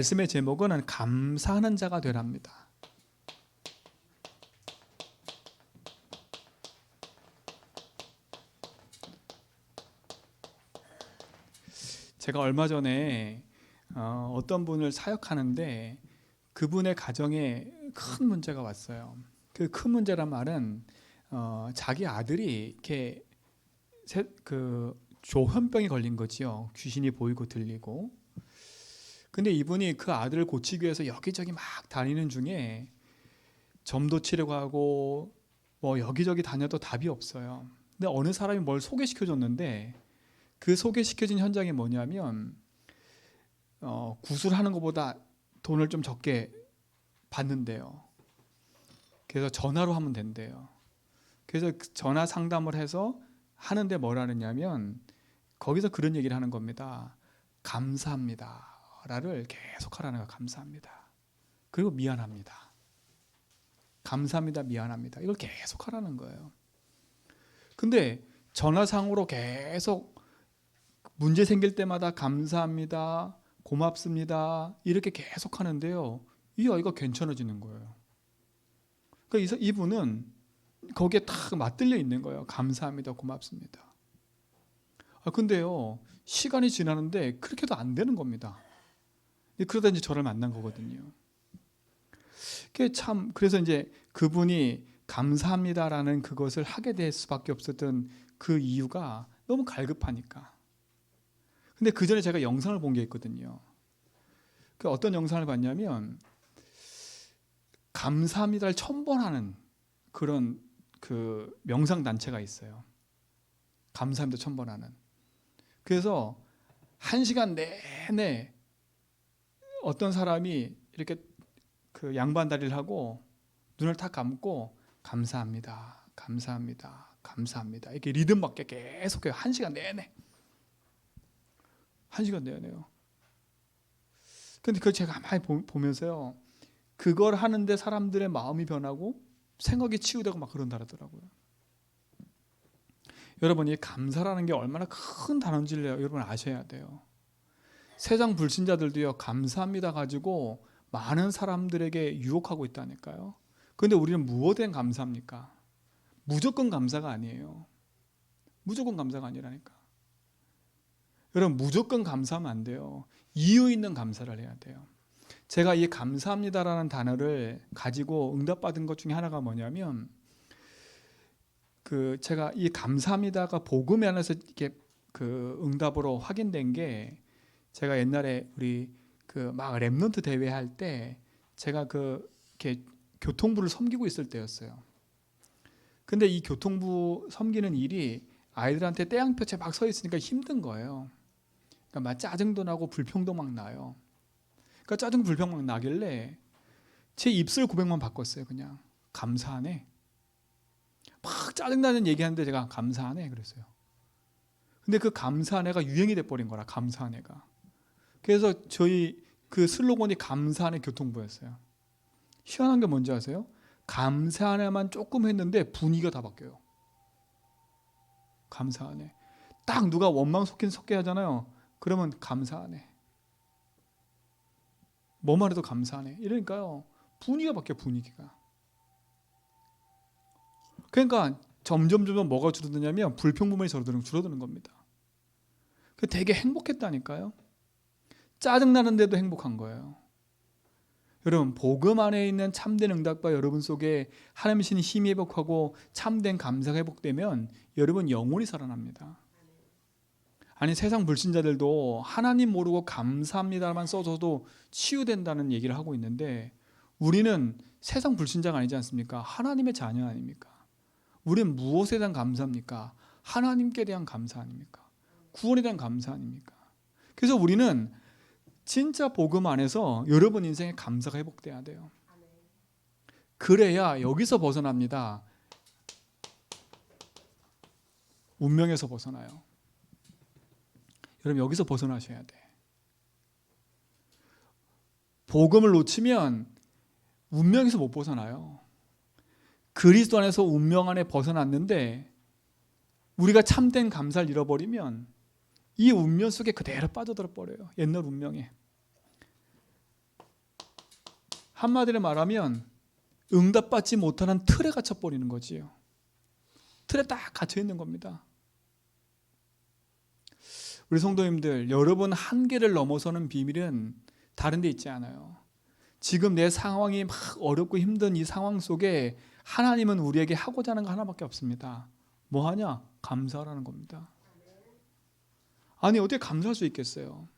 말씀의 제목은 감사하는 자가 되랍니다. 제가 얼마 전에 어떤 분을 사역하는데 그분의 가정에 큰 문제가 왔어요. 그 큰 문제란 말은 자기 아들이 이렇게 조현병이 걸린 거지요. 귀신이 보이고 들리고. 근데 이분이 그 아들을 고치기 위해서 여기저기 막 다니는 중에 점도 치려고 하고 뭐 여기저기 다녀도 답이 없어요. 근데 어느 사람이 뭘 소개시켜줬는데 그 소개시켜준 현장이 뭐냐면 구술하는 것보다 돈을 좀 적게 받는데요. 그래서 전화로 하면 된대요. 그래서 전화 상담을 해서 하는데 뭐라느냐면 거기서 그런 얘기를 하는 겁니다. 감사합니다 라를 계속 하라는 거예요. 감사합니다. 그리고 미안합니다. 감사합니다. 미안합니다. 이걸 계속 하라는 거예요. 근데 전화상으로 계속 문제 생길 때마다 감사합니다. 고맙습니다. 이렇게 계속 하는데요. 이 아이가 괜찮아지는 거예요. 그러니까 이분은 거기에 딱 맞들려 있는 거예요. 감사합니다. 고맙습니다. 근데요. 시간이 지나는데 그렇게도 안 되는 겁니다. 그러다 이제 저를 만난 거거든요. 그래서 이제 그분이 감사합니다라는 그것을 하게 될 수밖에 없었던 그 이유가 너무 갈급하니까. 근데 그 전에 제가 영상을 본 게 있거든요. 어떤 영상을 봤냐면 감사합니다를 첨번하는 그런 그 명상 단체가 있어요. 감사합니다 첨번하는. 그래서 1시간 내내 어떤 사람이 이렇게 그 양반다리를 하고 눈을 탁 감고 감사합니다, 감사합니다, 감사합니다 이렇게 리듬밖에 계속해요. 1시간 내내. 1시간 내내요. 근데 그걸 제가 가만히 보면서요, 그걸 하는데 사람들의 마음이 변하고 생각이 치유되고 막 그런다더라고요. 여러분, 이 감사라는 게 얼마나 큰 단어인지를 여러분 아셔야 돼요. 세상 불신자들도요, 감사합니다 가지고 많은 사람들에게 유혹하고 있다니까요. 그런데 우리는 무엇에 감사합니까? 무조건 감사가 아니에요. 무조건 감사가 아니라니까. 여러분, 무조건 감사하면 안 돼요. 이유 있는 감사를 해야 돼요. 제가 이 감사합니다라는 단어를 가지고 응답받은 것 중에 하나가 뭐냐면, 제가 이 감사합니다가 복음에 안에서 이렇게 응답으로 확인된 게, 제가 옛날에 우리 막 랩넌트 대회 할 때 제가 이렇게 교통부를 섬기고 있을 때였어요. 근데 이 교통부 섬기는 일이 아이들한테 태양볕에 막 서 있으니까 힘든 거예요. 그러니까 막 짜증도 나고 불평도 막 나요. 그러니까 짜증 불평 막 나길래 제 입술 고백만 바꿨어요. 그냥 감사하네. 막 짜증나는 얘기하는데 제가 감사하네 그랬어요. 근데 그 감사하네가 유행이 돼버린 거라. 감사하네가. 그래서 저희 그 슬로건이 감사하네 교통부였어요. 희한한 게 뭔지 아세요? 감사하네만 조금 했는데 분위기가 다 바뀌어요. 감사하네. 딱 누가 원망 섞게 하잖아요. 그러면 감사하네. 뭐만 해도 감사하네. 이러니까요, 분위기가 바뀌어요. 분위기가. 그러니까 점점 뭐가 줄어드냐면 불평부만이 줄어드는 겁니다. 되게 행복했다니까요. 짜증나는데도 행복한 거예요. 여러분, 복음 안에 있는 참된 응답과 여러분 속에 하나님 신 힘이 회복하고 참된 감사가 회복되면 여러분 영원히 살아납니다. 아니, 세상 불신자들도 하나님 모르고 감사합니다만 써줘도 치유된다는 얘기를 하고 있는데, 우리는 세상 불신자가 아니지 않습니까? 하나님의 자녀 아닙니까? 우리는 무엇에 대한 감사합니까? 하나님께 대한 감사 아닙니까? 구원에 대한 감사 아닙니까? 그래서 우리는 진짜 복음 안에서 여러분 인생에 감사가 회복돼야 돼요. 그래야 여기서 벗어납니다. 운명에서 벗어나요. 여러분, 여기서 벗어나셔야 돼. 복음을 놓치면 운명에서 못 벗어나요. 그리스도 안에서 운명 안에 벗어났는데 우리가 참된 감사를 잃어버리면 이 운명 속에 그대로 빠져들어 버려요. 옛날 운명에. 한마디로 말하면 응답받지 못하는 틀에 갇혀버리는 거지요. 틀에 딱 갇혀 있는 겁니다. 우리 성도님들, 여러분 한계를 넘어서는 비밀은 다른 데 있지 않아요. 지금 내 상황이 막 어렵고 힘든 이 상황 속에 하나님은 우리에게 하고자 하는 거 하나밖에 없습니다. 뭐 하냐? 감사하라는 겁니다. 아니 어떻게 감사할 수 있겠어요?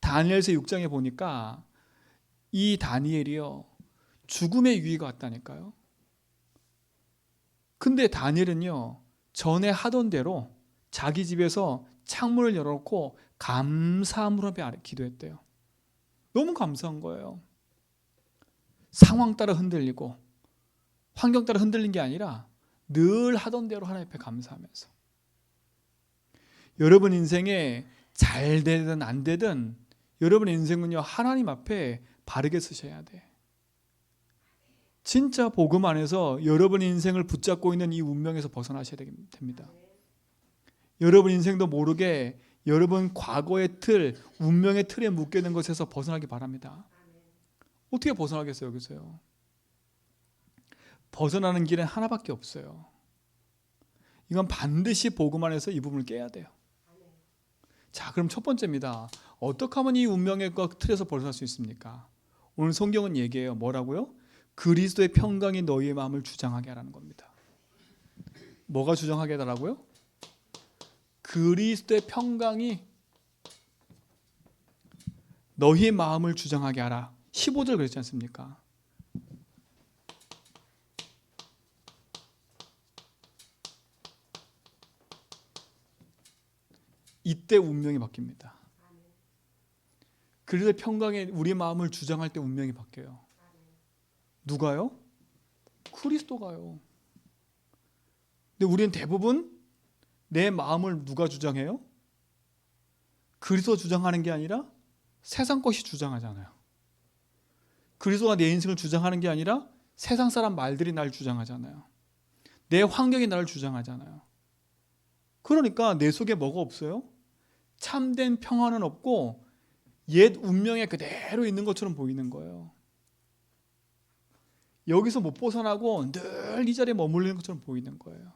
다니엘서 6장에 보니까 이 다니엘이요 죽음의 위기가 왔다니까요. 근데 다니엘은요 전에 하던 대로 자기 집에서 창문을 열어놓고 감사함으로 기도했대요. 너무 감사한 거예요. 상황 따라 흔들리고 환경 따라 흔들린 게 아니라 늘 하던 대로 하나님 앞에 감사하면서. 여러분 인생에 잘 되든 안 되든 여러분 인생은요 하나님 앞에 바르게 쓰셔야 돼. 진짜 복음 안에서 여러분 인생을 붙잡고 있는 이 운명에서 벗어나셔야 됩니다. 여러분 인생도 모르게 여러분 과거의 틀, 운명의 틀에 묶여 있는 것에서 벗어나기 바랍니다. 어떻게 벗어나겠어요 여기서요? 벗어나는 길은 하나밖에 없어요. 이건 반드시 복음 안에서 이 부분을 깨야 돼요. 자, 그럼 첫 번째입니다. 어떻게 하면 이 운명의 틀에서 벗어날 수 있습니까? 오늘 성경은 얘기해요. 뭐라고요? 그리스도의 평강이 너희의 마음을 주장하게 하라는 겁니다. 뭐가 주장하게 하라고요? 그리스도의 평강이 너희의 마음을 주장하게 하라. 15절 그랬지 않습니까? 이때 운명이 바뀝니다. 그리스도의 평강에 우리 마음을 주장할 때 운명이 바뀌어요. 누가요? 그리스도가요. 근데 우리는 대부분 내 마음을 누가 주장해요? 그리스도가 주장하는 게 아니라 세상 것이 주장하잖아요. 그리스도가 내 인생을 주장하는 게 아니라 세상 사람 말들이 날 주장하잖아요. 내 환경이 나를 주장하잖아요. 그러니까 내 속에 뭐가 없어요? 참된 평화는 없고 옛 운명에 그대로 있는 것처럼 보이는 거예요. 여기서 못 벗어나고 늘 이 자리에 머물리는 것처럼 보이는 거예요.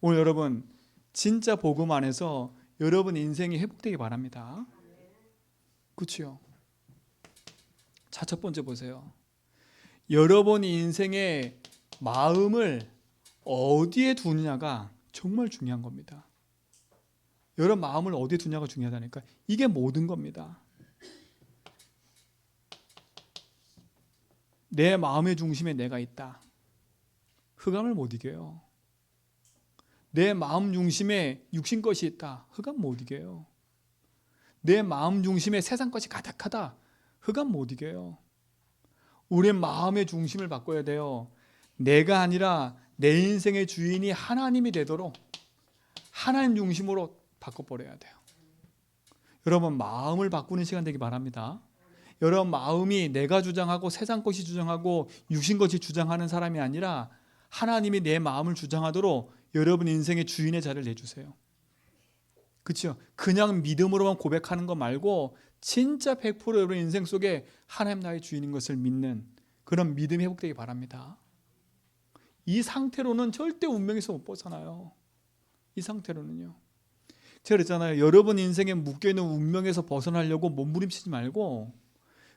오늘 여러분 진짜 복음 안에서 여러분 인생이 회복되기 바랍니다. 그렇죠? 자, 첫 번째 보세요. 여러분 인생의 마음을 어디에 두느냐가 정말 중요한 겁니다. 여러분 마음을 어디에 두냐가 중요하다니까. 이게 모든 겁니다. 내 마음의 중심에 내가 있다. 흑암을 못 이겨요. 내 마음 중심에 육신 것이 있다. 흑암 못 이겨요. 내 마음 중심에 세상 것이 가득하다. 흑암 못 이겨요. 우리의 마음의 중심을 바꿔야 돼요. 내가 아니라 내 인생의 주인이 하나님이 되도록 하나님 중심으로 바꿔버려야 돼요. 여러분 마음을 바꾸는 시간 되기 바랍니다. 여러분 마음이 내가 주장하고 세상 것이 주장하고 육신 것이 주장하는 사람이 아니라 하나님이 내 마음을 주장하도록 여러분 인생의 주인의 자리를 내주세요. 그렇죠? 그냥 믿음으로만 고백하는 거 말고 진짜 100% 여러분 인생 속에 하나님 나의 주인인 것을 믿는 그런 믿음이 회복되기 바랍니다. 이 상태로는 절대 운명에서 못 벗어나요. 이 상태로는요. 제가 그랬잖아요. 여러분 인생에 묶여있는 운명에서 벗어나려고 몸부림치지 말고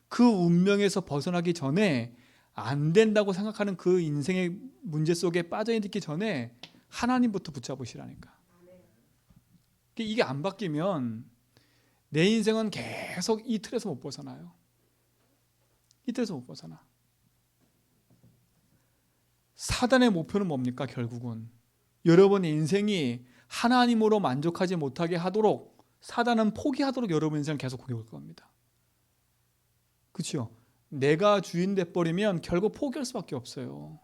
그 운명에서 벗어나기 전에 안 된다고 생각하는 그 인생의 문제 속에 빠져있기 전에 하나님부터 붙잡으시라니까. 이게 안 바뀌면 내 인생은 계속 이 틀에서 못 벗어나요. 이 틀에서 못 벗어나. 사단의 목표는 뭡니까? 결국은 여러분의 인생이 하나님으로 만족하지 못하게 하도록 사단은 포기하도록 여러분 인생을 계속 공격할 겁니다. 그렇죠? 내가 주인 돼버리면 결국 포기할 수밖에 없어요.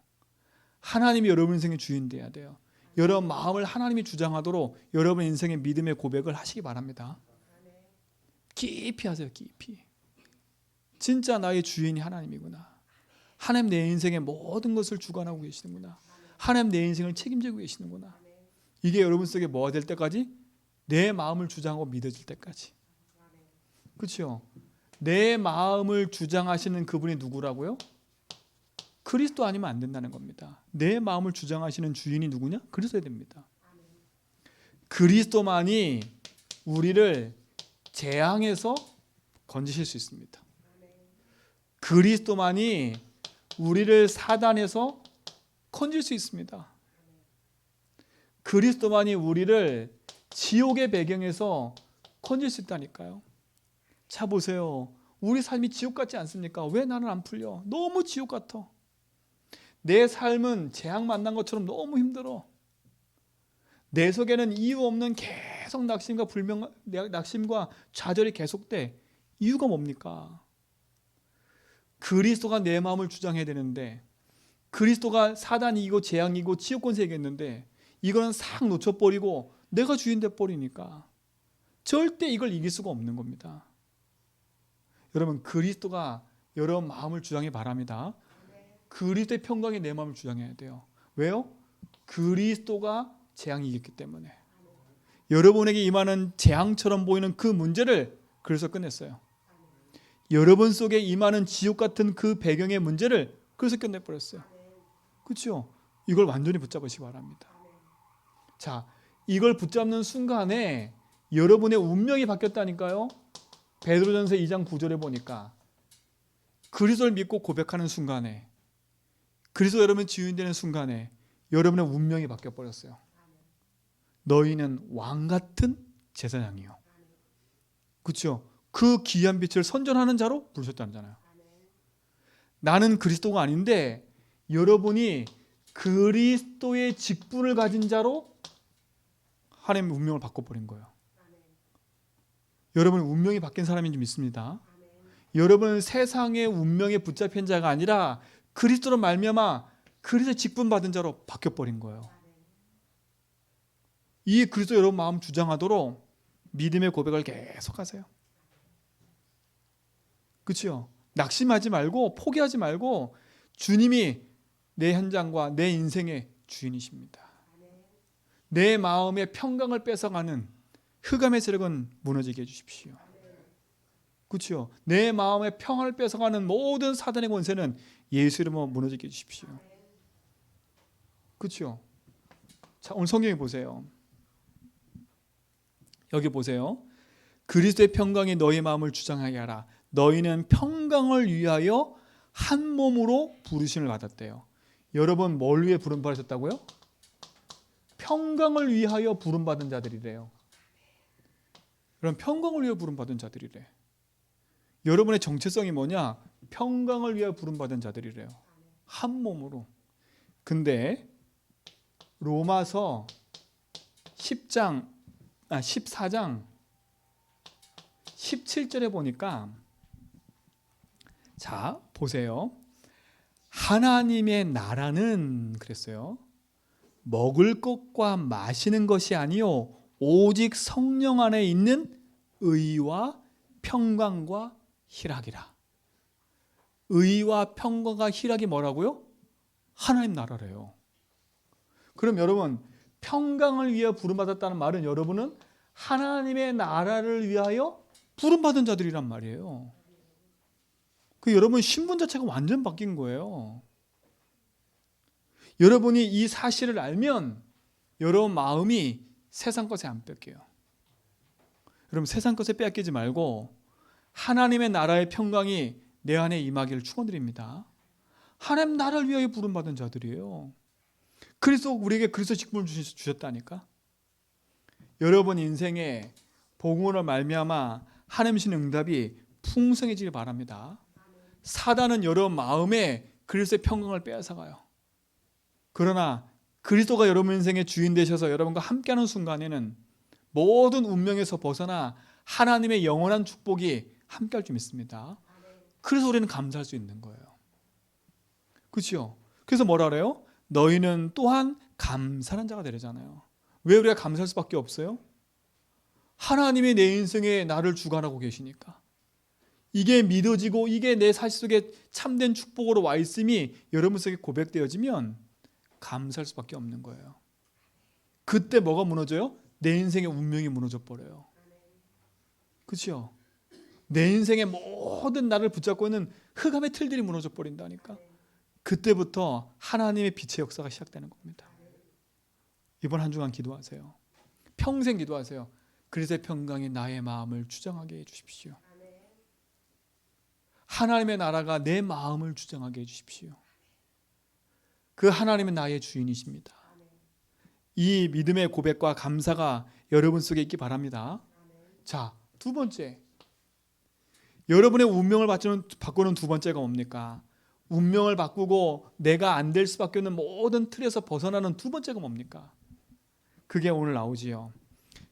하나님이 여러분 인생의 주인 돼야 돼요. 여러분 마음을 하나님이 주장하도록 여러분 인생의 믿음의 고백을 하시기 바랍니다. 깊이 하세요. 깊이. 진짜 나의 주인이 하나님이구나. 하나님 내 인생의 모든 것을 주관하고 계시는구나. 하나님 내 인생을 책임지고 계시는구나. 이게 여러분 속에 뭐가 될 때까지? 내 마음을 주장하고 믿어질 때까지. 그렇죠? 내 마음을 주장하시는 그분이 누구라고요? 그리스도 아니면 안 된다는 겁니다. 내 마음을 주장하시는 주인이 누구냐? 그리스도야 됩니다. 그리스도만이 우리를 재앙에서 건지실 수 있습니다. 그리스도만이 우리를 사단에서 건질 수 있습니다. 그리스도만이 우리를 지옥의 배경에서 건질 수 있다니까요. 자 보세요. 우리 삶이 지옥 같지 않습니까? 왜 나는 안 풀려? 너무 지옥 같아. 내 삶은 재앙 만난 것처럼 너무 힘들어. 내 속에는 이유 없는 계속 낙심과 좌절이 계속돼. 이유가 뭡니까? 그리스도가 내 마음을 주장해야 되는데, 그리스도가 사단이고 재앙이고 지옥 권세겠는데, 이거는 싹 놓쳐버리고 내가 주인 돼버리니까 절대 이걸 이길 수가 없는 겁니다. 여러분, 그리스도가 여러분 마음을 주장해 바랍니다. 그리스도의 평강이 내 마음을 주장해야 돼요. 왜요? 그리스도가 재앙이 이겼기 때문에. 여러분에게 임하는 재앙처럼 보이는 그 문제를 그래서 끝냈어요. 여러분 속에 임하는 지옥 같은 그 배경의 문제를 그래서 끝내버렸어요. 그렇죠? 이걸 완전히 붙잡으시기 바랍니다. 자, 이걸 붙잡는 순간에 여러분의 운명이 바뀌었다니까요. 베드로전서 2장 9절에 보니까 그리스도를 믿고 고백하는 순간에, 그리스도 여러분 지유되는 순간에 여러분의 운명이 바뀌어버렸어요. 너희는 왕같은 제사장이요. 그렇죠? 그 귀한 빛을 선전하는 자로 부르셨다잖아요. 나는 그리스도가 아닌데 여러분이 그리스도의 직분을 가진 자로 하나님의 운명을 바꿔버린 거예요. 여러분은 운명이 바뀐 사람인 줄 믿습니다. 여러분은 세상의 운명에 붙잡힌 자가 아니라 그리스도로 말미암아 그리스도의 직분 받은 자로 바뀌어버린 거예요. 이 그리스도 여러분 마음 주장하도록 믿음의 고백을 계속하세요. 그렇죠? 낙심하지 말고 포기하지 말고 주님이 내 현장과 내 인생의 주인이십니다. 내 마음의 평강을 뺏어가는 흑암의 세력은 무너지게 해주십시오. 그렇죠? 내 마음의 평안을 뺏어가는 모든 사단의 권세는 예수 이름으로 무너지게 해주십시오. 그렇죠? 자, 오늘 성경에 보세요. 여기 보세요. 그리스도의 평강이 너희 마음을 주장하게 하라. 너희는 평강을 위하여 한 몸으로 부르심을 받았대요. 여러분 뭘 위해 부름 받으셨다고요? 평강을 위하여 부름 받은 자들이래요. 그럼 평강을 위하여 부름 받은 자들이래. 여러분의 정체성이 뭐냐? 평강을 위하여 부름 받은 자들이래요. 한 몸으로. 근데 로마서 14장 17절에 보니까, 자 보세요. 하나님의 나라는 그랬어요. 먹을 것과 마시는 것이 아니요 오직 성령 안에 있는 의와 평강과 희락이라. 의와 평강과 희락이 뭐라고요? 하나님 나라래요. 그럼 여러분 평강을 위하여 부름받았다는 말은 여러분은 하나님의 나라를 위하여 부름받은 자들이란 말이에요. 그 여러분 신분 자체가 완전 바뀐 거예요. 여러분이 이 사실을 알면 여러분 마음이 세상 것에 안 뺏겨요. 여러분 세상 것에 빼앗기지 말고 하나님의 나라의 평강이 내 안에 임하기를 축원드립니다. 하나님 나라를 위하여 부름받은 자들이에요. 그래서 우리에게 그리스도 직분을 주셨다니까. 여러분 인생에 복음으로 말미암아 하나님 신 응답이 풍성해지길 바랍니다. 사단은 여러분 마음에 그리스도의 평강을 빼앗아가요. 그러나 그리스도가 여러분 인생의 주인 되셔서 여러분과 함께하는 순간에는 모든 운명에서 벗어나 하나님의 영원한 축복이 함께할 줄 믿습니다. 그래서 우리는 감사할 수 있는 거예요. 그렇죠? 그래서 뭐라 그래요? 너희는 또한 감사하는 자가 되려잖아요. 왜 우리가 감사할 수밖에 없어요? 하나님이 내 인생에 나를 주관하고 계시니까. 이게 믿어지고 이게 내 사실 속에 참된 축복으로 와 있음이 여러분 속에 고백되어지면 감사할 수밖에 없는 거예요. 그때 뭐가 무너져요? 내 인생의 운명이 무너져 버려요. 그렇죠? 내 인생의 모든 나를 붙잡고 있는 흑암의 틀들이 무너져 버린다니까. 그때부터 하나님의 빛의 역사가 시작되는 겁니다. 이번 한 주간 기도하세요. 평생 기도하세요. 그리스도의 평강이 나의 마음을 주장하게 해주십시오. 하나님의 나라가 내 마음을 주장하게 해주십시오. 그 하나님은 나의 주인이십니다. 이 믿음의 고백과 감사가 여러분 속에 있기 바랍니다. 자, 두 번째, 여러분의 운명을 바꾸는 두 번째가 뭡니까? 운명을 바꾸고 내가 안 될 수밖에 없는 모든 틀에서 벗어나는 두 번째가 뭡니까? 그게 오늘 나오지요.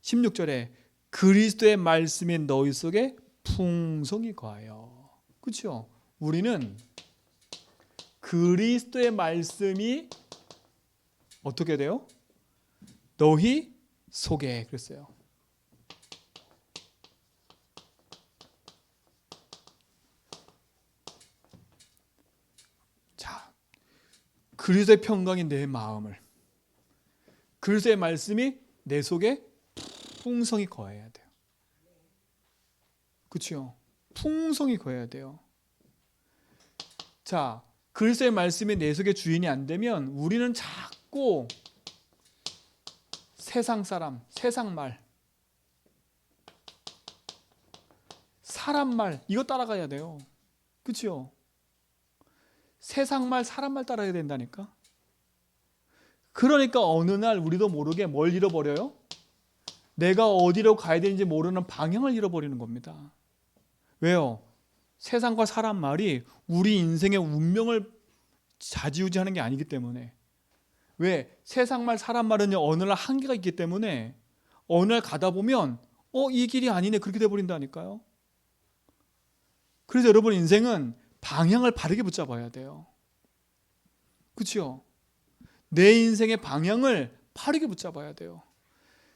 16절에 그리스도의 말씀이 너희 속에 풍성히 거하여. 그렇죠? 우리는 그리스도의 말씀이 어떻게 돼요? 너희 속에 그랬어요. 자, 그리스도의 평강이 내 마음을, 그리스도의 말씀이 내 속에 풍성히 거해야 돼요. 그렇죠? 풍성히 거해야 돼요. 자, 그리스도의 말씀이 내 속에 주인이 안 되면 우리는 자꾸 세상 사람, 세상 말, 사람 말 이거 따라가야 돼요. 그렇죠? 세상 말, 사람 말 따라야 된다니까. 그러니까 어느 날 우리도 모르게 뭘 잃어버려요? 내가 어디로 가야 되는지 모르는 방향을 잃어버리는 겁니다. 왜요? 세상과 사람 말이 우리 인생의 운명을 좌지우지하는 게 아니기 때문에. 왜? 세상 말, 사람 말은 어느 날 한계가 있기 때문에 어느 날 가다 보면 이 길이 아니네 그렇게 돼버린다니까요. 그래서 여러분 인생은 방향을 바르게 붙잡아야 돼요. 그렇죠? 내 인생의 방향을 바르게 붙잡아야 돼요.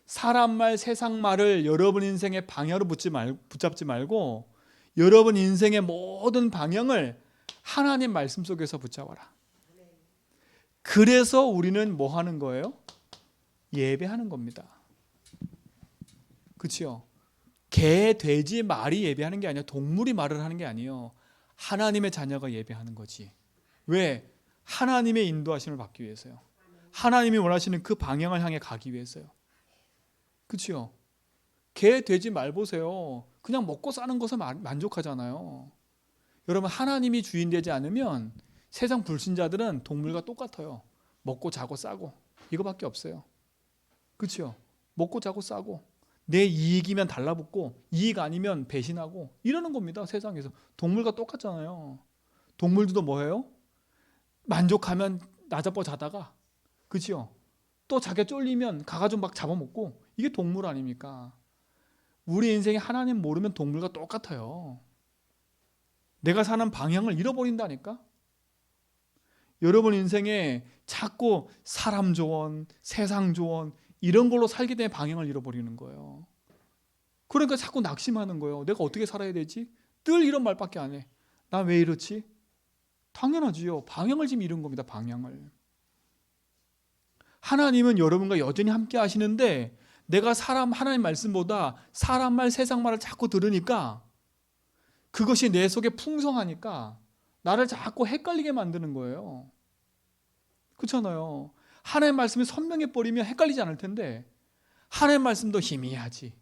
사람 말, 세상 말을 여러분 인생의 방향으로 붙잡지 말고 여러분 인생의 모든 방향을 하나님 말씀 속에서 붙잡아라. 그래서 우리는 뭐 하는 거예요? 예배하는 겁니다. 그렇죠? 개, 돼지, 말이 예배하는 게 아니야. 동물이 말을 하는 게 아니에요. 하나님의 자녀가 예배하는 거지. 왜? 하나님의 인도하심을 받기 위해서요. 하나님이 원하시는 그 방향을 향해 가기 위해서요. 그렇죠? 개, 돼지, 말 보세요. 그냥 먹고 사는 것에 만족하잖아요. 여러분 하나님이 주인 되지 않으면 세상 불신자들은 동물과 똑같아요. 먹고 자고 싸고 이거밖에 없어요. 그렇죠? 먹고 자고 싸고 내 이익이면 달라붙고 이익 아니면 배신하고 이러는 겁니다. 세상에서 동물과 똑같잖아요. 동물들도 뭐예요? 만족하면 나자빠 자다가 그렇죠? 또 자기가 쫄리면 가가지고 막 잡아먹고 이게 동물 아닙니까? 우리 인생이 하나님 모르면 동물과 똑같아요. 내가 사는 방향을 잃어버린다니까. 여러분 인생에 자꾸 사람 조언, 세상 조언 이런 걸로 살게 되면 방향을 잃어버리는 거예요. 그러니까 자꾸 낙심하는 거예요. 내가 어떻게 살아야 되지? 늘 이런 말밖에 안 해. 난 왜 이렇지? 당연하지요. 방향을 지금 잃은 겁니다. 방향을. 하나님은 여러분과 여전히 함께 하시는데 내가 하나님 말씀보다 사람 말, 세상 말을 자꾸 들으니까 그것이 내 속에 풍성하니까 나를 자꾸 헷갈리게 만드는 거예요. 그렇잖아요. 하나님 말씀이 선명해 버리면 헷갈리지 않을 텐데 하나님 말씀도 희미하지.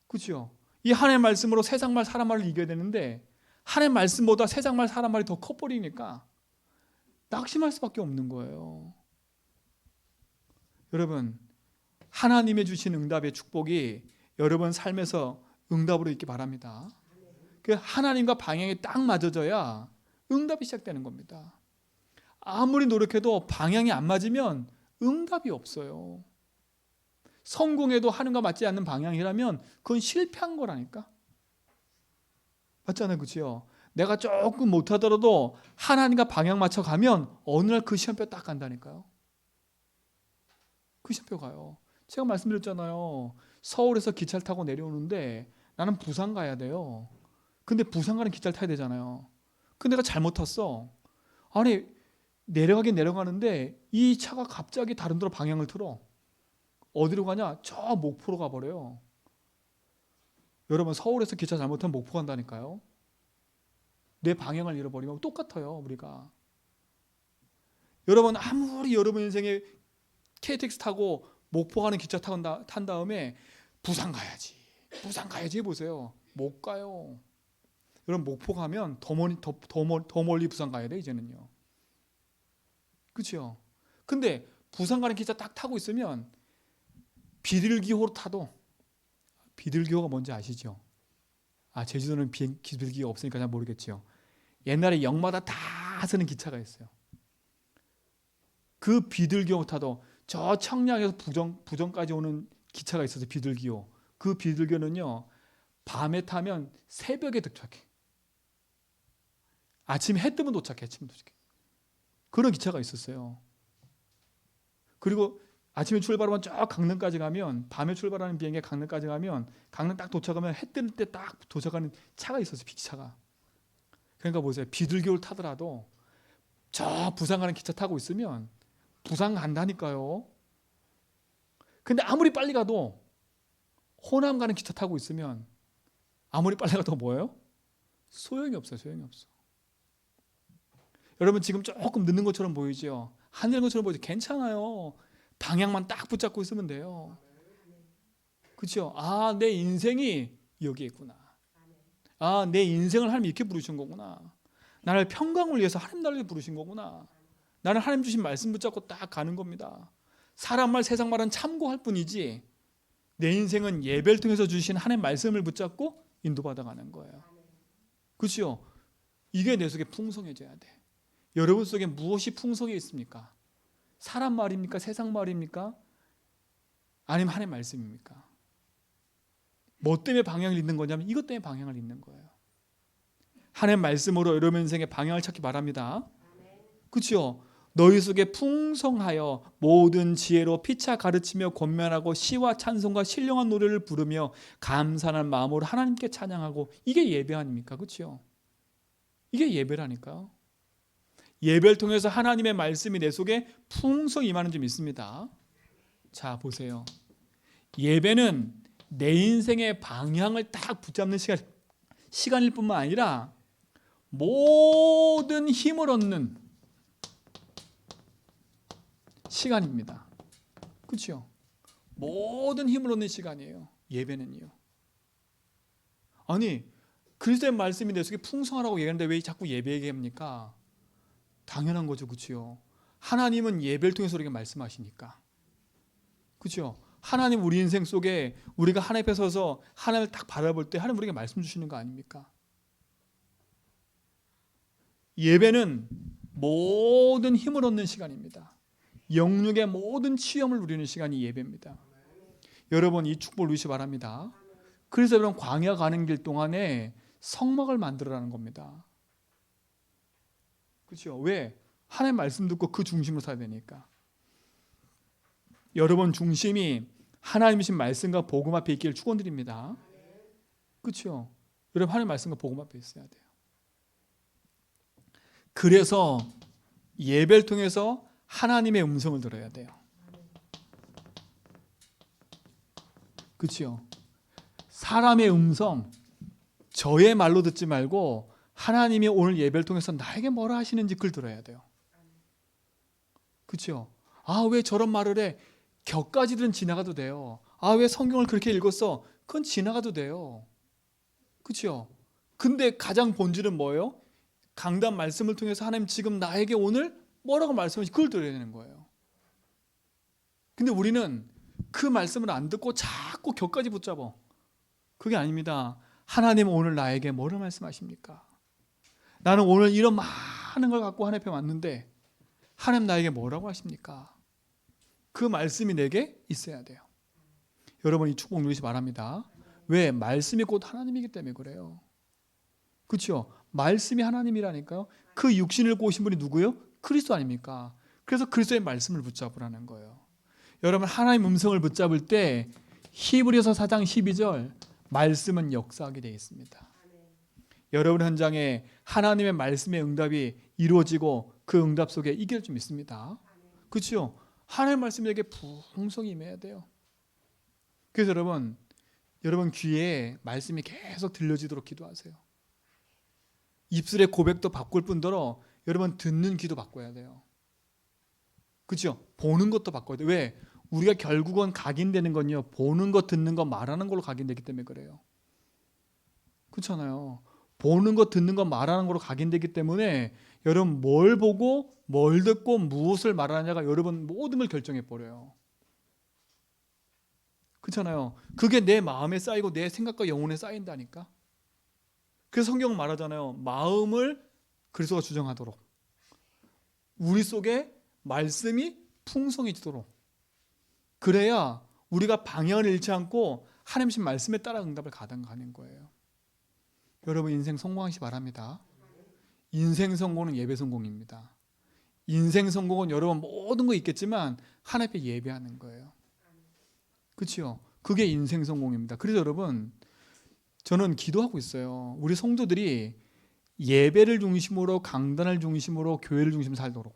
그렇죠? 이 하나님 말씀으로 세상 말, 사람 말을 이겨야 되는데 하나님 말씀보다 세상 말, 사람 말이 더 커버리니까 낙심할 수밖에 없는 거예요. 여러분 하나님의 주신 응답의 축복이 여러분 삶에서 응답으로 있기 바랍니다. 그 하나님과 방향이 딱 맞아져야 응답이 시작되는 겁니다. 아무리 노력해도 방향이 안 맞으면 응답이 없어요. 성공해도 하나님과 맞지 않는 방향이라면 그건 실패한 거라니까. 맞잖아요. 그렇죠? 내가 조금 못하더라도 하나님과 방향 맞춰 가면 어느 날 그 시험표 딱 간다니까요. 그 시험표 가요. 제가 말씀드렸잖아요. 서울에서 기차를 타고 내려오는데 나는 부산 가야 돼요. 근데 부산 가는 기차를 타야 되잖아요. 근데 내가 잘못 탔어. 아니 내려가긴 내려가는데 이 차가 갑자기 다른 데로 방향을 틀어. 어디로 가냐? 저 목포로 가버려요. 여러분 서울에서 기차 잘못하면 목포 간다니까요. 내 방향을 잃어버리면 똑같아요. 우리가. 여러분 아무리 여러분 인생에 KTX 타고 목포 가는 기차 탄 다음에 부산 가야지 해보세요. 못 가요. 여러분 목포 가면 더 멀리 부산 가야 돼 이제는요. 그렇죠? 근데 부산 가는 기차 딱 타고 있으면 비둘기호로 타도, 비둘기호가 뭔지 아시죠? 제주도는 비둘기가 없으니까 잘 모르겠죠. 옛날에 역마다 다 쓰는 기차가 있어요. 그 비둘기호 타도 저 청량에서 부정까지 오는 기차가 있어서 비둘기호. 그 비둘기호는요 밤에 타면 새벽에 도착해. 아침에 해 뜨면 도착해. 그런 기차가 있었어요. 그리고 아침에 출발하면 저 강릉까지 가면, 밤에 출발하는 비행기에 강릉까지 가면, 강릉 딱 도착하면 해 뜰 때 딱 도착하는 차가 있었어요. 기차가. 그러니까 보세요. 비둘기호를 타더라도 저 부산 가는 기차 타고 있으면 부산 간다니까요. 근데 아무리 빨리 가도, 호남 가는 기차 타고 있으면 아무리 빨리 가도 뭐예요? 소용이 없어요. 여러분 지금 조금 늦는 것처럼 보이죠? 하늘인 것처럼 보이죠? 괜찮아요. 방향만 딱 붙잡고 있으면 돼요. 그렇죠? 내 인생이 여기에 있구나. 내 인생을 하나님 이렇게 부르신 거구나. 나를 평강을 위해서 하나님 나를 부르신 거구나. 나는 하나님 주신 말씀 붙잡고 딱 가는 겁니다. 사람 말 세상 말은 참고할 뿐이지 내 인생은 예배를 통해서 주신 하나님 말씀을 붙잡고 인도받아 가는 거예요. 그렇죠? 이게 내 속에 풍성해져야 돼. 여러분 속에 무엇이 풍성해 있습니까? 사람 말입니까? 세상 말입니까? 아니면 하나님 말씀입니까? 뭐 때문에 방향을 잃는 거냐면 이것 때문에 방향을 잃는 거예요. 하나님 말씀으로 여러분 인생의 방향을 찾기 바랍니다. 그렇죠? 너희 속에 풍성하여 모든 지혜로 피차 가르치며 권면하고 시와 찬송과 신령한 노래를 부르며 감사하는 마음으로 하나님께 찬양하고, 이게 예배 아닙니까? 그렇죠? 이게 예배라니까요. 예배를 통해서 하나님의 말씀이 내 속에 풍성히 임하는 점 있습니다. 자, 보세요. 예배는 내 인생의 방향을 딱 붙잡는 시간일 뿐만 아니라 모든 힘을 얻는 시간입니다. 그렇죠? 모든 힘을 얻는 시간이에요. 예배는요. 아니, 그리스도의 말씀이 내 속에 풍성하라고 얘기하는데 왜 자꾸 예배 얘기합니까? 당연한 거죠. 그렇죠? 하나님은 예배를 통해서 우리에게 말씀하시니까. 그렇죠? 하나님 우리 인생 속에 우리가 하나님 앞에 서서 하나님을 딱 바라볼 때 하나님 우리에게 말씀 주시는 거 아닙니까? 예배는 모든 힘을 얻는 시간입니다. 영육의 모든 치유함을 누리는 시간이 예배입니다. 여러분 이 축복을 누리시기 바랍니다. 그래서 여러분 광야 가는 길 동안에 성막을 만들어라는 겁니다. 그렇죠? 왜? 하나님 말씀 듣고 그 중심으로 살아야 되니까. 여러분 중심이 하나님이신 말씀과 복음 앞에 있기를 축원드립니다. 그렇죠? 여러분 하나님 말씀과 복음 앞에 있어야 돼요. 그래서 예배를 통해서 하나님의 음성을 들어야 돼요. 그렇죠? 사람의 음성, 저의 말로 듣지 말고 하나님이 오늘 예배를 통해서 나에게 뭐라 하시는지 그걸 들어야 돼요. 그렇죠? 왜 저런 말을 해? 격까지들은 지나가도 돼요. 왜 성경을 그렇게 읽었어? 그건 지나가도 돼요. 그렇죠? 근데 가장 본질은 뭐예요? 강단 말씀을 통해서 하나님 지금 나에게 오늘 뭐라고 말씀하시는지 그걸 들어야 되는 거예요. 근데 우리는 그 말씀을 안 듣고 자꾸 격까지 붙잡아. 그게 아닙니다. 하나님 오늘 나에게 뭐를 말씀하십니까? 나는 오늘 이런 많은 걸 갖고 하나님 앞에 왔는데 하나님 나에게 뭐라고 하십니까? 그 말씀이 내게 있어야 돼요. 여러분 이 축복 누리시기 바랍니다. 왜? 말씀이 곧 하나님이기 때문에 그래요. 그렇죠? 말씀이 하나님이라니까요. 그 육신을 꼬신 분이 누구예요? 그리스도 아닙니까? 그래서 그리스도의 말씀을 붙잡으라는 거예요. 여러분 하나님 음성을 붙잡을 때 히브리서 4장 12절 말씀은 역사하게 되어 있습니다. 여러분 현장에 하나님의 말씀의 응답이 이루어지고 그 응답 속에 이길 좀 있습니다. 그렇죠? 하나님의 말씀에게 풍성히 임해야 돼요. 그래서 여러분 여러분 귀에 말씀이 계속 들려지도록 기도하세요. 입술의 고백도 바꿀 뿐더러 여러분 듣는 귀도 바꿔야 돼요. 그렇죠? 보는 것도 바꿔야 돼요. 왜? 우리가 결국은 각인되는 건요, 보는 것, 듣는 것, 말하는 걸로 각인되기 때문에 그래요. 그렇잖아요. 보는 것, 듣는 것, 말하는 걸로 각인되기 때문에 여러분 뭘 보고 뭘 듣고 무엇을 말하느냐가 여러분 모든 걸 결정해 버려요. 그렇잖아요. 그게 내 마음에 쌓이고 내 생각과 영혼에 쌓인다니까. 그래서 성경은 말하잖아요. 마음을 그리스도가 주정하도록, 우리 속에 말씀이 풍성해지도록, 그래야 우리가 방향을 잃지 않고 하나님의 말씀에 따라 응답을 가는 거예요. 여러분 인생 성공하시기 바랍니다. 인생 성공은 예배 성공입니다. 인생 성공은 여러분 모든 거 있겠지만 하나님 앞에 예배하는 거예요. 그렇죠? 그게 인생 성공입니다. 그래서 여러분 저는 기도하고 있어요. 우리 성도들이 예배를 중심으로, 강단을 중심으로, 교회를 중심으로 살도록.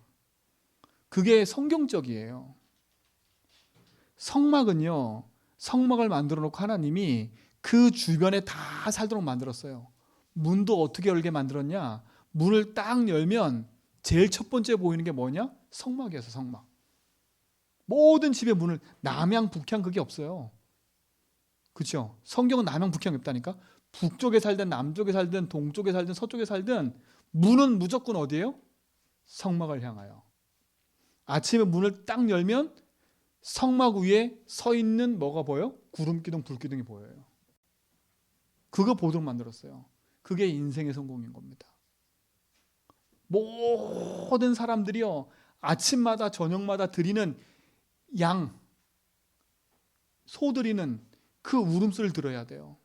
그게 성경적이에요. 성막은요, 성막을 만들어 놓고 하나님이 그 주변에 다 살도록 만들었어요. 문도 어떻게 열게 만들었냐? 문을 딱 열면 제일 첫 번째 보이는 게 뭐냐? 성막이어서 성막. 모든 집의 문을, 남향 북향 그게 없어요. 그렇죠? 성경은 남향 북향이 없다니까. 북쪽에 살든 남쪽에 살든 동쪽에 살든 서쪽에 살든 문은 무조건 어디예요? 성막을 향하여. 아침에 문을 딱 열면 성막 위에 서 있는 뭐가 보여? 구름기둥, 불기둥이 보여요. 그거 보도록 만들었어요. 그게 인생의 성공인 겁니다. 모든 사람들이요, 아침마다 저녁마다 드리는 양, 소 드리는 그 울음소리를 들어야 돼요.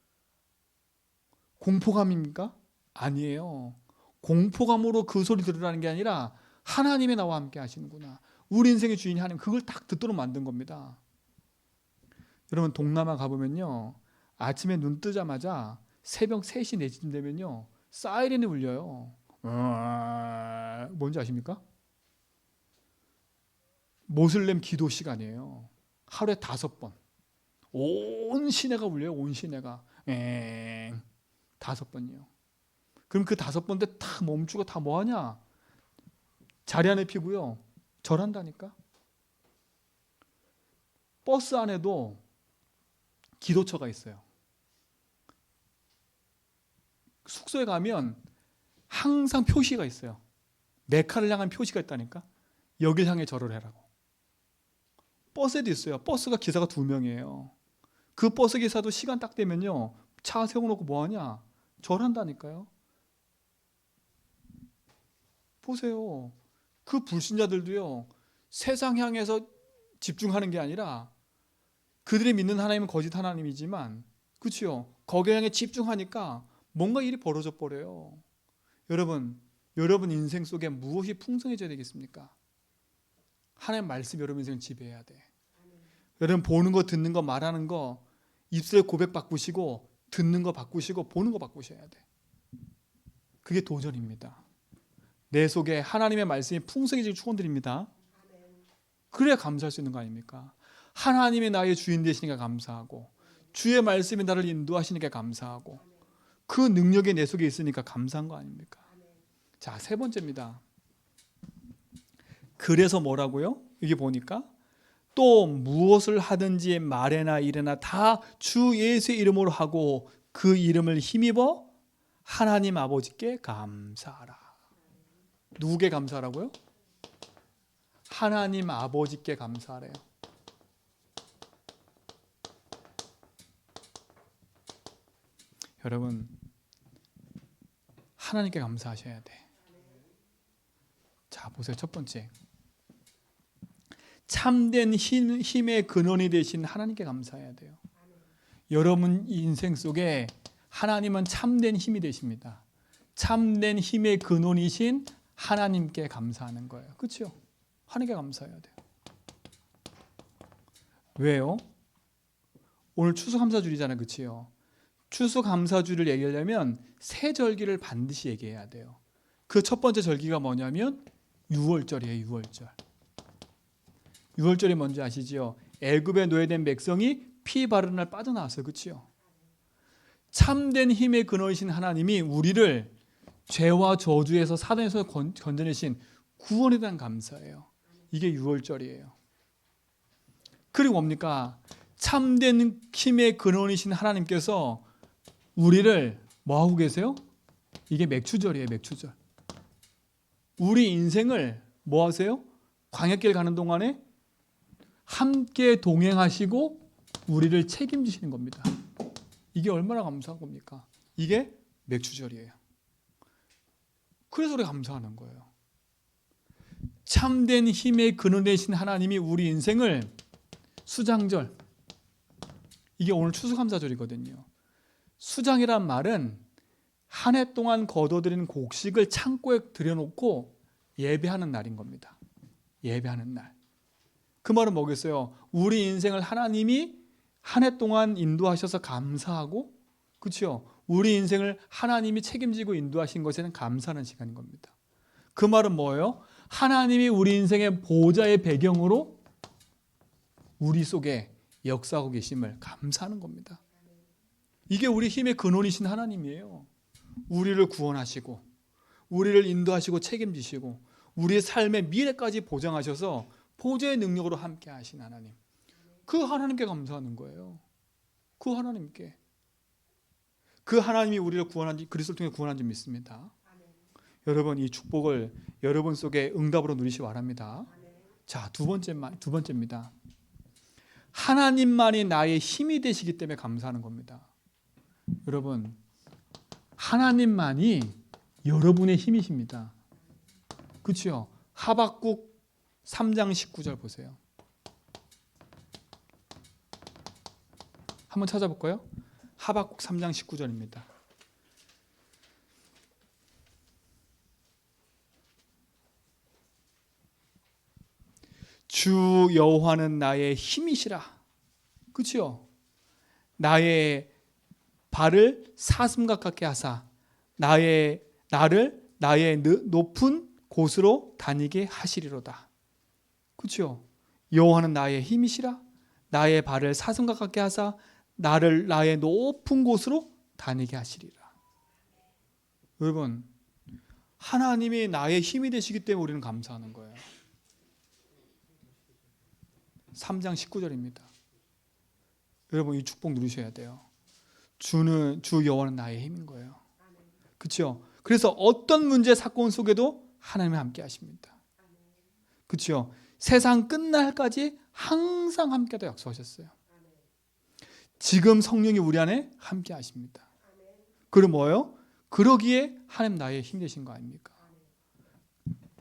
공포감입니까? 아니에요. 공포감으로 그 소리 들으라는 게 아니라 하나님이 나와 함께 하시는구나, 우리 인생의 주인이 하나님, 그걸 딱 듣도록 만든 겁니다. 여러분 동남아 가보면요, 아침에 눈 뜨자마자 새벽 3시 4시쯤 되면요 사이렌이 울려요. 뭔지 아십니까? 모슬렘 기도 시간이에요. 하루에 5번. 온 시내가 울려요. 온 시내가 5번이요. 그럼 그 5번 때 다 멈추고 다 뭐하냐? 자리 안에 피고요 절한다니까. 버스 안에도 기도처가 있어요. 숙소에 가면 항상 표시가 있어요. 메카를 향한 표시가 있다니까. 여길 향해 절을 해라고. 버스에도 있어요. 버스가 기사가 2명이에요. 그 버스 기사도 시간 딱 되면요 차 세워놓고 뭐하냐? 절한다니까요. 보세요. 그 불신자들도요 세상 향해서 집중하는 게 아니라, 그들이 믿는 하나님은 거짓 하나님이지만, 그렇죠? 거기에 향해 집중하니까 뭔가 일이 벌어져 버려요. 여러분 인생 속에 무엇이 풍성해져야 되겠습니까? 하나님 말씀 여러분 인생을 지배해야 돼. 여러분 보는 거, 듣는 거, 말하는 거, 입술에 고백 바꾸시고, 듣는 거 바꾸시고, 보는 거 바꾸셔야 돼. 그게 도전입니다. 내 속에 하나님의 말씀이 풍성해지길 축원드립니다. 그래야 감사할 수 있는 거 아닙니까? 하나님이 나의 주인 되시니까 감사하고, 주의 말씀이 나를 인도하시니까 감사하고, 그 능력이 내 속에 있으니까 감사한 거 아닙니까? 자, 3번째입니다. 그래서 뭐라고요? 여기 보니까 또 무엇을 하든지 말에나 일에나 다 주 예수의 이름으로 하고 그 이름을 힘입어 하나님 아버지께 감사하라. 누구께 감사하라고요? 하나님 아버지께 감사하래요. 여러분 하나님께 감사하셔야 돼. 자, 보세요. 첫 번째, 참된 힘의 근원이 되신 하나님께 감사해야 돼요. 여러분 인생 속에 하나님은 참된 힘이 되십니다. 참된 힘의 근원이신 하나님께 감사하는 거예요. 그렇죠? 하나님께 감사해야 돼요. 왜요? 오늘 추수감사주일이잖아요. 그렇죠? 추수감사주일을 얘기하려면 세 절기를 반드시 얘기해야 돼요. 그 첫 번째 절기가 뭐냐면 유월절이에요. 유월절. 유월절이 뭔지 아시죠? 애굽에 노예된 백성이 피 바르는 날 빠져나왔어요. 그렇죠? 참된 힘의 근원이신 하나님이 우리를 죄와 저주에서 사단에서 건져내신 구원에 대한 감사예요. 이게 6월절이에요. 그리고 뭡니까? 참된 힘의 근원이신 하나님께서 우리를 뭐하고 계세요? 이게 맥추절이에요. 맥추절. 우리 인생을 뭐 하세요? 광야길 가는 동안에 함께 동행하시고 우리를 책임지시는 겁니다. 이게 얼마나 감사한 겁니까? 이게 맥추절이에요. 그래서 우리가 감사하는 거예요. 참된 힘의 근원 되신 하나님이 우리 인생을 수장절, 이게 오늘 추수감사절이거든요. 수장이란 말은 한 해 동안 거둬들인 곡식을 창고에 들여놓고 예배하는 날인 겁니다. 예배하는 날. 그 말은 뭐겠어요? 우리 인생을 하나님이 한 해 동안 인도하셔서 감사하고, 그렇죠? 우리 인생을 하나님이 책임지고 인도하신 것에는 감사하는 시간인 겁니다. 그 말은 뭐예요? 하나님이 우리 인생의 보좌의 배경으로 우리 속에 역사하고 계심을 감사하는 겁니다. 이게 우리 힘의 근원이신 하나님이에요. 우리를 구원하시고 우리를 인도하시고 책임지시고 우리의 삶의 미래까지 보장하셔서 보좌의 능력으로 함께 하신 하나님. 그 하나님께 감사하는 거예요. 그 하나님께. 그 하나님이 우리를 그리스도를 통해 구원한 줄 믿습니다. 여러분, 이 축복을 여러분 속에 응답으로 누리시기 바랍니다. 자, 두 번째입니다. 하나님만이 나의 힘이 되시기 때문에 감사하는 겁니다. 여러분, 하나님만이 여러분의 힘이십니다. 그렇죠? 하박국 3장 19절 보세요. 한번 찾아볼까요? 하박국 3장 19절입니다. 주 여호와는 나의 힘이시라. 그렇죠? 나의 발을 사슴 가깝게 하사 나를 나의 높은 곳으로 다니게 하시리로다. 그렇죠? 여호와는 나의 힘이시라. 나의 발을 사슴 가깝게 하사 나를 나의 높은 곳으로 다니게 하시리라. 여러분, 하나님이 나의 힘이 되시기 때문에 우리는 감사하는 거예요. 3장 19절입니다. 여러분, 이 축복 누리셔야 돼요. 주 여호와는 나의 힘인 거예요. 그렇죠? 그래서 어떤 문제 사건 속에도 하나님이 함께 하십니다. 그렇죠? 세상 끝날까지 항상 함께하다 약속하셨어요. 지금 성령이 우리 안에 함께 하십니다. 그럼 뭐예요? 그러기에 하나님 나의 힘 되신 거 아닙니까?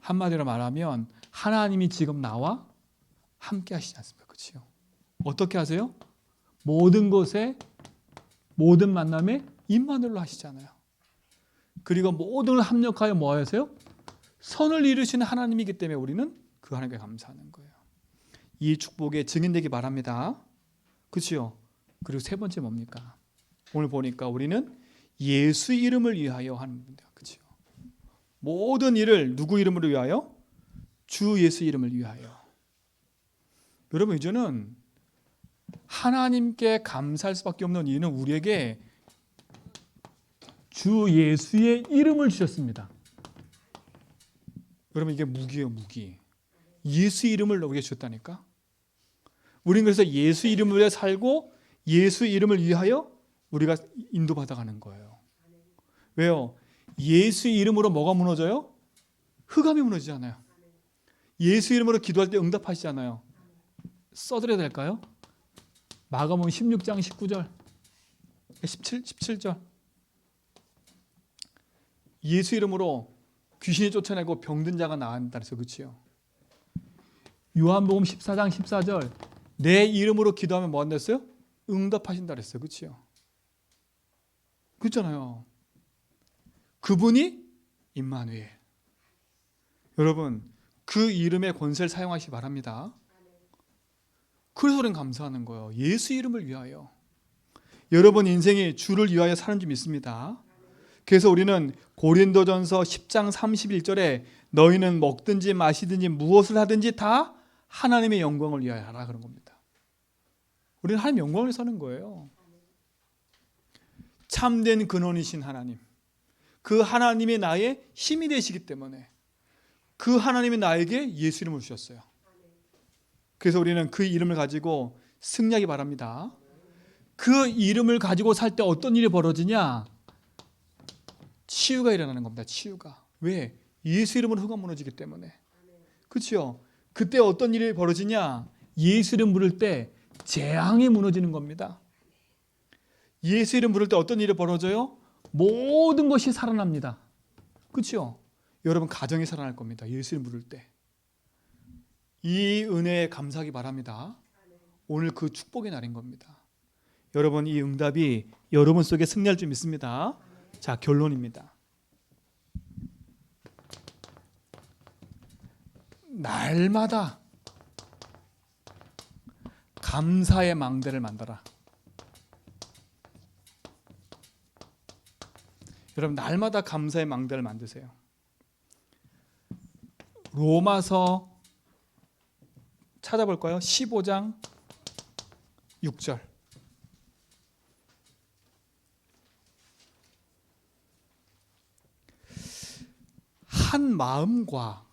한마디로 말하면 하나님이 지금 나와 함께 하시지 않습니까? 그렇죠? 어떻게 하세요? 모든 것에 모든 만남에 임마누엘로 하시잖아요. 그리고 모든 걸 합력하여 뭐 하세요? 선을 이루시는 하나님이기 때문에 우리는 그 하나님께 감사하는 거예요. 이 축복에 증인되기 바랍니다. 그렇죠? 그리고 세 번째 뭡니까? 오늘 보니까 우리는 예수 이름을 위하여 하는 겁니다. 그렇죠? 모든 일을 누구 이름으로 위하여? 주 예수 이름을 위하여. 여러분, 이제는 하나님께 감사할 수밖에 없는 이유는 우리에게 주 예수의 이름을 주셨습니다. 여러분, 이게 무기예요, 무기. 예수 이름을 우리에게 주셨다니까. 우리는 그래서 예수 이름을 위해 살고 예수 이름을 위하여 우리가 인도받아가는 거예요. 왜요? 예수 이름으로 뭐가 무너져요? 흑암이 무너지잖아요. 예수 이름으로 기도할 때 응답하시잖아요. 써드려야 될까요? 마가복음 16장 19절 17절 예수 이름으로 귀신이 쫓아내고 병든 자가 나았다 그래서 그렇지요. 요한복음 14장 14절 내 이름으로 기도하면 뭐 한댔어요? 응답하신다 그랬어요. 그렇지요. 그렇잖아요. 그분이 임마누엘. 여러분, 그 이름의 권세를 사용하시기 바랍니다. 그래서 우리는 감사하는 거예요. 예수 이름을 위하여. 여러분 인생이 주를 위하여 사는 줄 믿습니다. 그래서 우리는 고린도전서 10장 31절에 너희는 먹든지 마시든지 무엇을 하든지 다 하나님의 영광을 위하여 하라 그런 겁니다. 우리는 하나님의 영광을 사는 거예요. 참된 근원이신 하나님, 그 하나님이 나의 힘이 되시기 때문에 그 하나님이 나에게 예수 이름을 주셨어요. 그래서 우리는 그 이름을 가지고 승리하기 바랍니다. 그 이름을 가지고 살 때 어떤 일이 벌어지냐? 치유가 일어나는 겁니다. 치유가. 왜? 예수 이름으로 흑암 무너지기 때문에. 그렇죠? 그때 어떤 일이 벌어지냐? 예수 이름 부를 때 재앙이 무너지는 겁니다. 예수 이름 부를 때 어떤 일이 벌어져요? 모든 것이 살아납니다. 그렇죠? 여러분 가정이 살아날 겁니다. 예수 이름 부를 때. 이 은혜에 감사하기 바랍니다. 오늘 그 축복의 날인 겁니다. 여러분 이 응답이 여러분 속에 승리할 줄 믿습니다. 자, 결론입니다. 날마다 감사의 망대를 만들어라. 여러분 날마다 감사의 망대를 만드세요. 로마서 찾아볼까요? 15장 6절. 한 마음과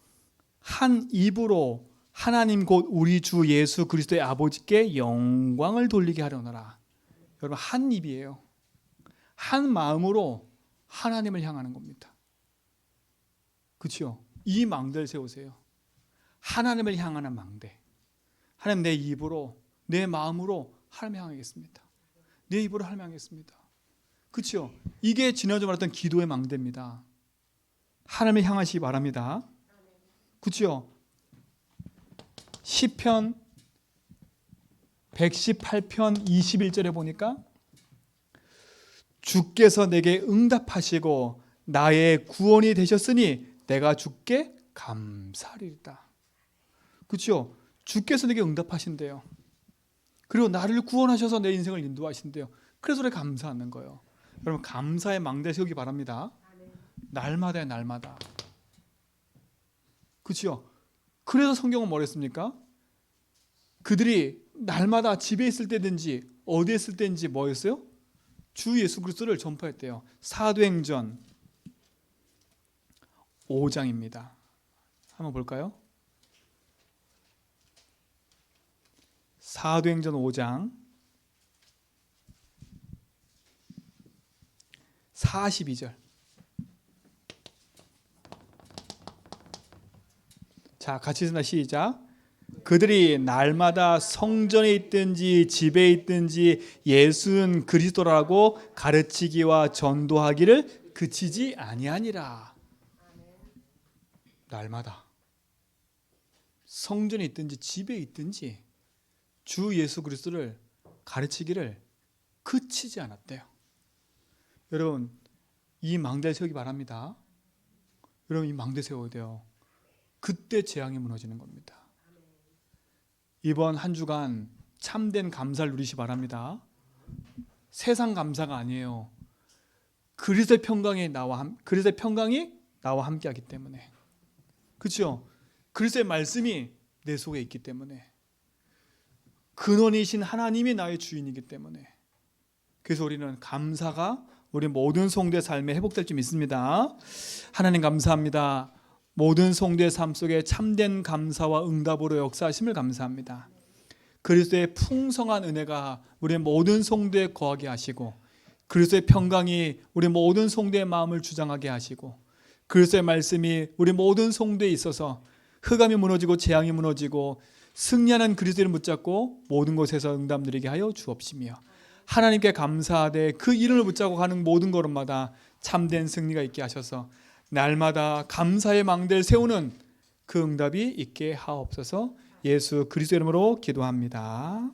한 입으로 하나님 곧 우리 주 예수 그리스도의 아버지께 영광을 돌리게 하려노라. 여러분 한 입이에요. 한 마음으로 하나님을 향하는 겁니다. 그렇죠? 이 망대를 세우세요. 하나님을 향하는 망대. 하나님 내 입으로 내 마음으로 하나님 향하겠습니다. 내 입으로 하나님 향하겠습니다. 그렇죠? 이게 지난주 말했던 기도의 망대입니다. 하나님을 향하시기 바랍니다. 그렇죠? 시편 118편 21절에 보니까 주께서 내게 응답하시고 나의 구원이 되셨으니 내가 주께 감사하리이다. 그렇죠? 주께서 내게 응답하신대요. 그리고 나를 구원하셔서 내 인생을 인도하신대요. 그래서 내가 감사하는 거예요. 여러분 감사의 망대 세우기 바랍니다. 날마다요, 날마다. 그렇죠? 그래서 성경은 뭐랬습니까? 그들이 날마다 집에 있을 때든지 어디에 있을 때든지 뭐였어요? 주 예수 그리스도를 전파했대요. 사도행전 5장입니다. 한번 볼까요? 사도행전 5장 42절. 자, 같이 읽습니다. 시작. 그들이 날마다 성전에 있든지 집에 있든지 예수는 그리스도라고 가르치기와 전도하기를 그치지 아니하니라. 날마다 성전에 있든지 집에 있든지 주 예수 그리스도를 가르치기를 그치지 않았대요. 여러분 이 망대 세우기 바랍니다. 여러분 이 망대 세워야 돼요. 그때 재앙이 무너지는 겁니다. 이번 한 주간 참된 감사를 누리시 바랍니다. 세상 감사가 아니에요. 그리스도의 평강이 나와 함께하기 때문에. 그렇죠? 그리스도의 말씀이 내 속에 있기 때문에. 근원이신 하나님이 나의 주인이기 때문에. 그래서 우리는 감사가 우리 모든 성도의 삶에 회복될 줄 믿습니다. 하나님 감사합니다. 모든 성도의 삶 속에 참된 감사와 응답으로 역사하심을 감사합니다. 그리스도의 풍성한 은혜가 우리 모든 성도에 거하게 하시고 그리스도의 평강이 우리 모든 성도의 마음을 주장하게 하시고 그리스도의 말씀이 우리 모든 성도에 있어서 흑암이 무너지고 재앙이 무너지고 승리하는 그리스도를 붙잡고 모든 곳에서 응답 누리게 하여 주옵시며 하나님께 감사하되 그 이름을 붙잡고 가는 모든 걸음마다 참된 승리가 있게 하셔서 날마다 감사의 망대를 세우는 그 응답이 있게 하옵소서. 예수 그리스도 이름으로 기도합니다.